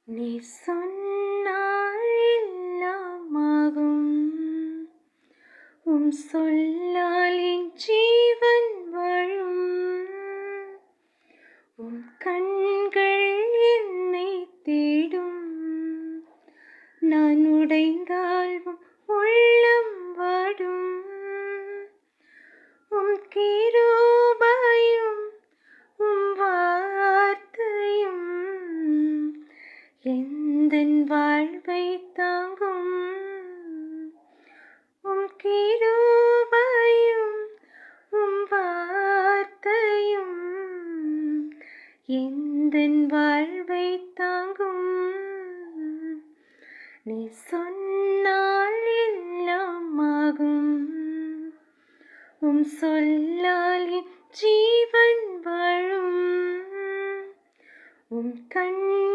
நீ சொன்னால் எல்லாமாகும். உம் சொல்லால் என் ஜீவன் வாழும். உம் கண்கள் என்னை தேடும். நான் உடைந்தால் உம் உள்ளம் வாடும். உம் கிருபையும் உம் வார்த்தையும் எந்தன் வாழ்வை தாங்கும். உம் கிருபையும் உம் வார்த்தையும் எந்தன் வாழ்வை தாங்கும். நீ சொன்னால் எல்லாமாகும். உம் சொல்லால் என் ஜீவன் வாழும். உம் கண்